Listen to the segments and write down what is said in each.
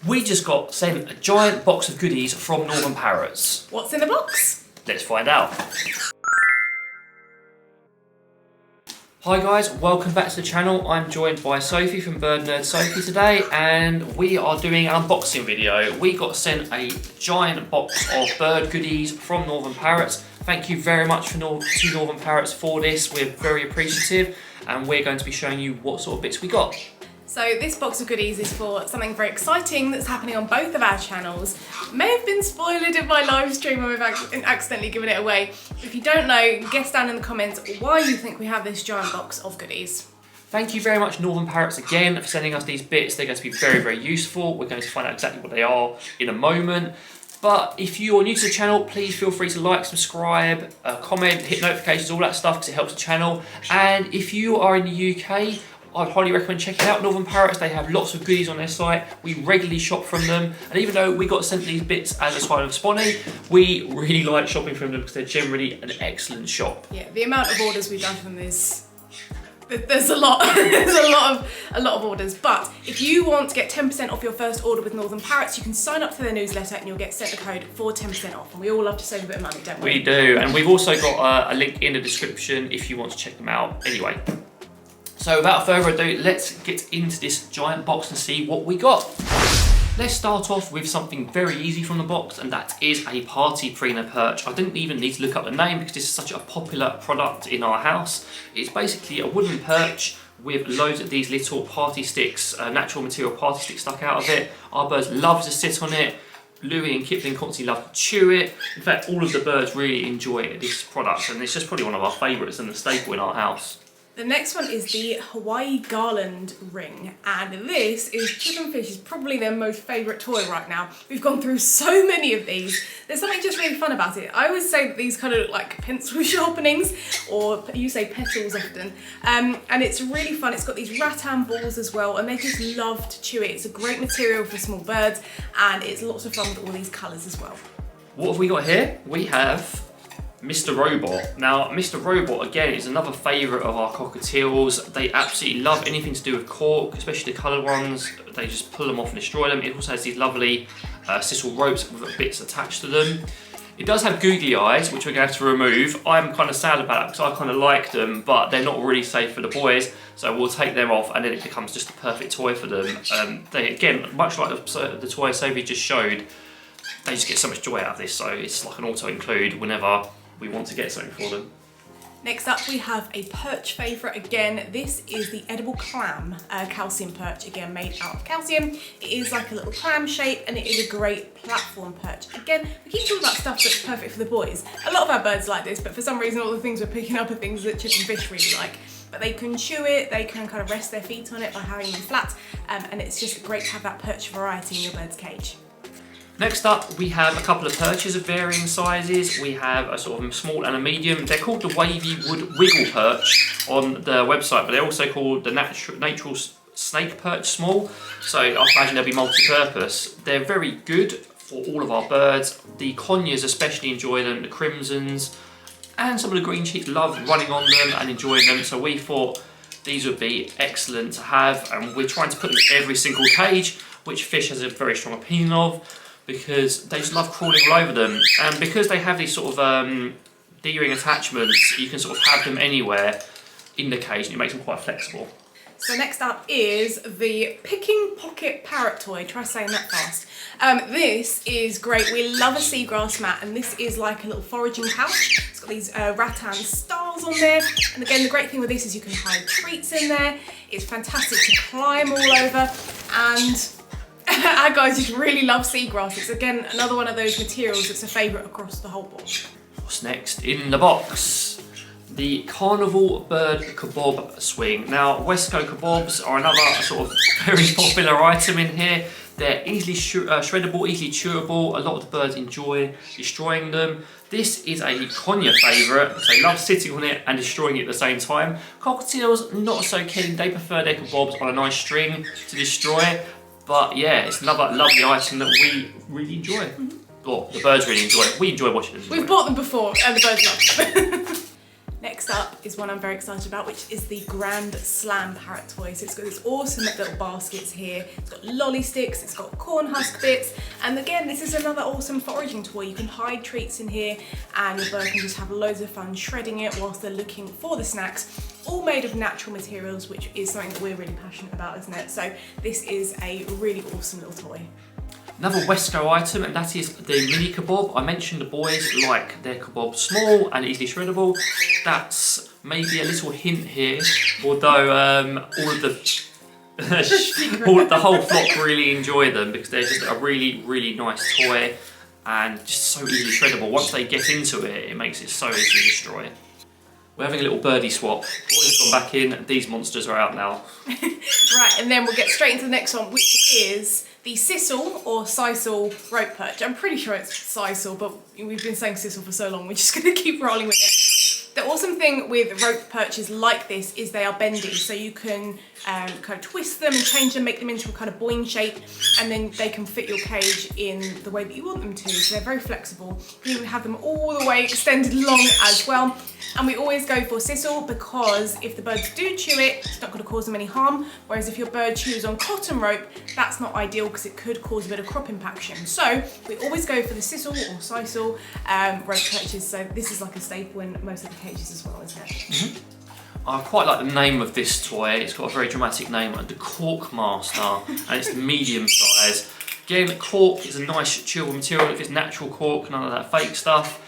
We just got sent a giant box of goodies from Northern Parrots. What's in the box? Let's find out. Hi guys, welcome back to the channel. I'm joined by Sophie from Bird Nerd Sophie today, and we are doing an unboxing video. We got sent a giant box of bird goodies from Northern Parrots. Thank you very much to Northern Parrots for this. We're very appreciative, and we're going to be showing you what sort of bits we got. So this box of goodies is for something very exciting that's happening on both of our channels. May have been spoiled in my live stream and we've accidentally given it away. If you don't know, guess down in the comments why you think we have this giant box of goodies. Thank you very much Northern Parrots again for sending us these bits. They're going to be very, very useful. We're going to find out exactly what they are in a moment. But if you're new to the channel, please feel free to like, subscribe, comment, hit notifications, all that stuff, because it helps the channel. And if you are in the UK, I'd highly recommend checking out Northern Parrots. They have lots of goodies on their site. We regularly shop from them. And even though we got sent these bits as a sign of Sponny, we really like shopping from them because they're generally an excellent shop. Yeah, the amount of orders we've done from this, there's a lot. There's a lot of orders. But if you want to get 10% off your first order with Northern Parrots, you can sign up to their newsletter and you'll get sent a code for 10% off. And we all love to save a bit of money, don't we? We do. And we've also got a link in the description if you want to check them out. Anyway. So without further ado, let's get into this giant box and see what we got. Let's start off with something very easy from the box, and that is a party preener perch. I didn't even need to look up the name because this is such a popular product in our house. It's basically a wooden perch with loads of these little party sticks, natural material party sticks stuck out of it. Our birds love to sit on it. Louis and Kipling constantly love to chew it. In fact, all of the birds really enjoy this product, and it's just probably one of our favourites and the staple in our house. The next one is the Hawaii Garland ring, and this is Chip and Fish's probably their most favourite toy right now. We've gone through so many of these. There's something just really fun about it. I always say that these kind of look like pencil sharpenings, or you say petals often, and it's really fun. It's got these rattan balls as well, and they just love to chew it. It's a great material for small birds, and it's lots of fun with all these colours as well. What have we got here? We have Mr. Robot. Now, Mr. Robot, again, is another favourite of our cockatiels. They absolutely love anything to do with cork, especially the coloured ones. They just pull them off and destroy them. It also has these lovely sisal ropes with bits attached to them. It does have googly eyes, which we're going to have to remove. I'm kind of sad about that because I kind of like them, but they're not really safe for the boys, so we'll take them off and then it becomes just a perfect toy for them. They, again, much like the toy Sophie just showed, they just get so much joy out of this, so it's like an auto-include whenever we want to get something for them. Next up we have a perch favourite again. This is the edible clam calcium perch, again made out of calcium. It is like a little clam shape and it is a great platform perch. Again, we keep talking about stuff that's perfect for the boys. A lot of our birds like this, but for some reason all the things we're picking up are things that Chip and Fish really like. But they can chew it, they can kind of rest their feet on it by having them flat, and it's just great to have that perch variety in your bird's cage. Next up, we have a couple of perches of varying sizes. We have a sort of small and a medium. They're called the Wavy Wood Wiggle Perch on the website, but they're also called the Natural Snake Perch Small. So I imagine they'll be multi-purpose. They're very good for all of our birds. The conures especially enjoy them, the crimsons, and some of the green cheeks love running on them and enjoying them. So we thought these would be excellent to have, and we're trying to put them in every single cage, which Fish has a very strong opinion of, because they just love crawling all over them, and because they have these sort of D-ring attachments, you can sort of have them anywhere in the cage and it makes them quite flexible. So next up is the Picking Pocket Parrot toy. Try saying that fast. This is great. We love a seagrass mat, and this is like a little foraging pouch. It's got these rattan stars on there, and again the great thing with this is you can hide treats in there. It's fantastic to climb all over, and our guys just really love seagrass. It's again another one of those materials that's a favourite across the whole box. What's next in the box? The Carnival Bird Kebab Swing. Now, Westco kebabs are another sort of very popular item in here. They're easily shreddable, easily chewable. A lot of the birds enjoy destroying them. This is a conure favourite because they love sitting on it and destroying it at the same time. Cockatiels, not so keen. They prefer their kebabs on a nice string to destroy. But yeah, it's another lovely item that we really enjoy. Or the birds really enjoy it. We enjoy watching them. We've bought them before and the birds love them. Next up is one I'm very excited about, which is the Grand Slam parrot toy. So it's got these awesome little baskets here. It's got lolly sticks, it's got corn husk bits, and again, this is another awesome foraging toy. You can hide treats in here and your bird can just have loads of fun shredding it whilst they're looking for the snacks. All made of natural materials, which is something that we're really passionate about, isn't it? So this is a really awesome little toy. Another Wesco item, and that is the mini kebab. I mentioned the boys like their kebab small and easily shreddable. That's maybe a little hint here, although all of the the whole flock really enjoy them because they're just a really, really nice toy and just so easily shreddable. Once they get into it, it makes it so easy to destroy. We're having a little birdie swap. Boys have gone back in, these monsters are out now. Right, and then we'll get straight into the next one, which is the sisal or sisal rope perch. I'm pretty sure it's sisal, but we've been saying sisal for so long, we're just going to keep rolling with it. The awesome thing with rope perches like this is they are bendy, so you can kind of twist them and change them, make them into a kind of boing shape, and then they can fit your cage in the way that you want them to. So they're very flexible. You can have them all the way extended long as well. And we always go for sisal because if the birds do chew it, it's not going to cause them any harm. Whereas if your bird chews on cotton rope, that's not ideal because it could cause a bit of crop impaction. So we always go for the sisal or sisal rope perches. So this is like a staple in most of the cages as well, isn't it? Mm-hmm. I quite like the name of this toy. It's got a very dramatic name, the Cork Master, and it's the medium size. Again, cork is a nice chewable material. If it's natural cork, none of that fake stuff.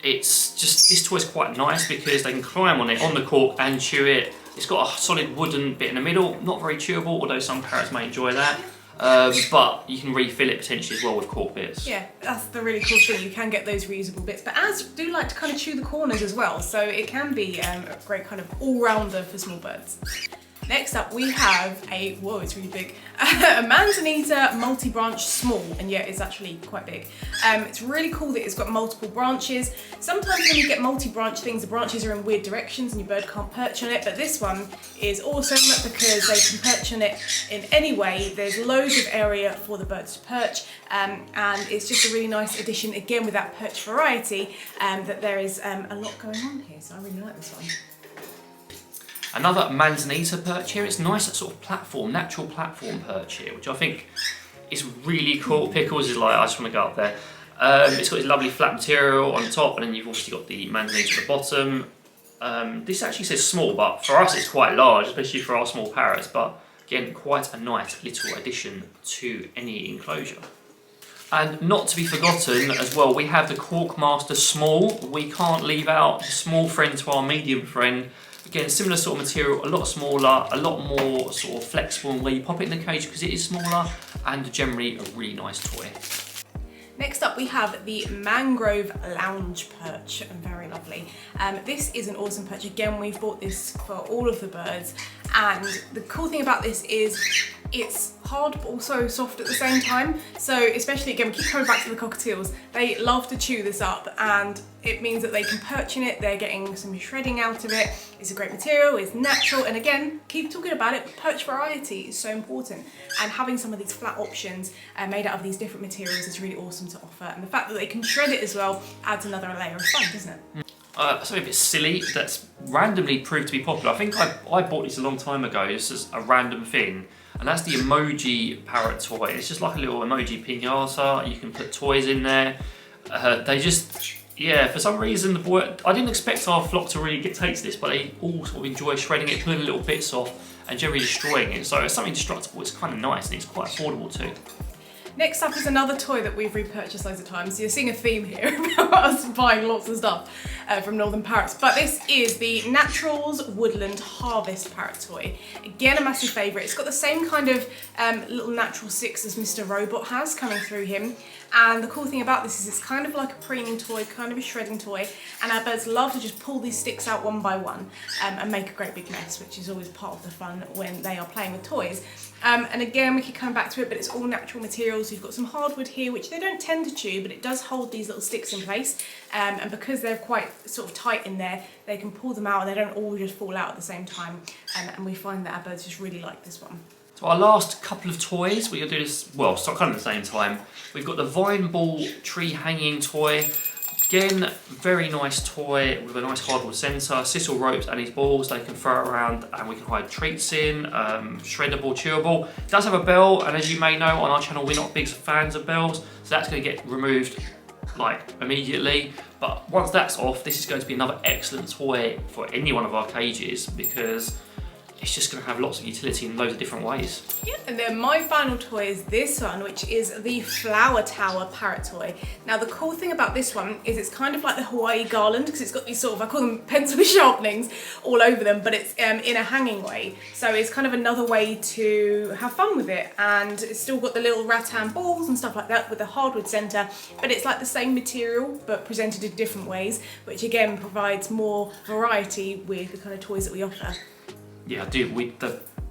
It's just, this toy is quite nice because they can climb on it, on the cork, and chew it. It's got a solid wooden bit in the middle, not very chewable, although some parrots may enjoy that. But you can refill it potentially as well with cork bits. Yeah, that's the really cool thing. You can get those reusable bits, but owls do like to kind of chew the corners as well, so it can be a great kind of all-rounder for small birds. Next up we have a, whoa, it's really big, a Manzanita multi-branch small, and yeah, it's actually quite big. It's really cool that it's got multiple branches. Sometimes when you get multi-branch things, the branches are in weird directions and your bird can't perch on it, but this one is awesome because they can perch on it in any way. There's loads of area for the birds to perch, and it's just a really nice addition, again with that perch variety, that there is a lot going on here, so I really like this one. Another Manzanita perch here. It's nice sort of platform, natural platform perch here, which I think is really cool. Pickles is like, I just want to go up there. It's got this lovely flat material on top, and then you've obviously got the Manzanita at the bottom. This actually says small, but for us it's quite large, especially for our small parrots. But again, quite a nice little addition to any enclosure. And not to be forgotten as well, we have the Cork Master Small. We can't leave out the small friend to our medium friend. Again, similar sort of material, a lot smaller, a lot more sort of flexible where you pop it in the cage because it is smaller, and generally a really nice toy. Next up we have the Mangrove Lounge Perch, very lovely. This is an awesome perch. Again, we've bought this for all of the birds, and the cool thing about this is it's hard but also soft at the same time. So especially, again, we keep coming back to the cockatiels, they love to chew this up, and it means that they can perch in it, they're getting some shredding out of it. It's a great material, it's natural, and again, keep talking about it, but perch variety is so important, and having some of these flat options made out of these different materials is really awesome to offer, and the fact that they can shred it as well adds another layer of fun, doesn't it? Something a bit silly that's randomly proved to be popular. I think I bought this a long time ago. This is a random thing, and that's the emoji parrot toy. It's just like a little emoji piñata. You can put toys in there. They just, yeah, for some reason the boy, I didn't expect our flock to really take to this, but they all sort of enjoy shredding it, pulling little bits off, and generally destroying it. So it's something destructible. It's kind of nice, and it's quite affordable too. Next up is another toy that we've repurchased loads of times. So you're seeing a theme here about us buying lots of stuff from Northern Parrots. But this is the Naturals Woodland Harvest Parrot toy. Again, a massive favourite. It's got the same kind of little natural sticks as Mr. Robot has coming through him. And the cool thing about this is it's kind of like a preening toy, kind of a shredding toy. And our birds love to just pull these sticks out one by one and make a great big mess, which is always part of the fun when they are playing with toys. And again, we keep coming back to it, but it's all natural materials. You've got some hardwood here, which they don't tend to chew, but it does hold these little sticks in place. And because they're quite sort of tight in there, they can pull them out and they don't all just fall out at the same time. And we find that our birds just really like this one. So our last couple of toys, we're going to do this, well, kind of at the same time. We've got the Vine Ball tree hanging toy. Again, very nice toy with a nice hardwood centre, sisal ropes and these balls they can throw around and we can hide treats in, shreddable, chewable. It does have a bell, and as you may know on our channel we're not big fans of bells, so that's going to get removed like immediately. But once that's off, this is going to be another excellent toy for any one of our cages because it's just going to have lots of utility in loads of different ways. Yeah, and then my final toy is this one, which is the Flower Tower Parrot toy. Now the cool thing about this one is it's kind of like the Hawaii garland because it's got these sort of, I call them pencil sharpenings all over them, but it's in a hanging way. So it's kind of another way to have fun with it, and it's still got the little rattan balls and stuff like that with the hardwood centre, but it's like the same material but presented in different ways, which again provides more variety with the kind of toys that we offer. Yeah, I do.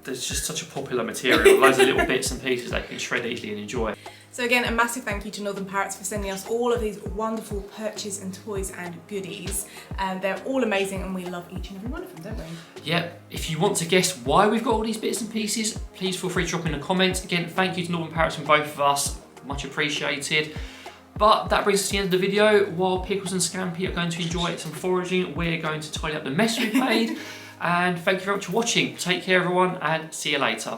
There's just such a popular material, loads of little bits and pieces they can shred easily and enjoy. So again, a massive thank you to Northern Parrots for sending us all of these wonderful perches and toys and goodies. They're all amazing and we love each and every one of them, don't we? Yeah, if you want to guess why we've got all these bits and pieces, please feel free to drop in a comment. Again, thank you to Northern Parrots from both of us, much appreciated. But that brings us to the end of the video. While Pickles and Scampy are going to enjoy some foraging, we're going to tidy up the mess we've made. And thank you very much for watching. Take care everyone and see you later.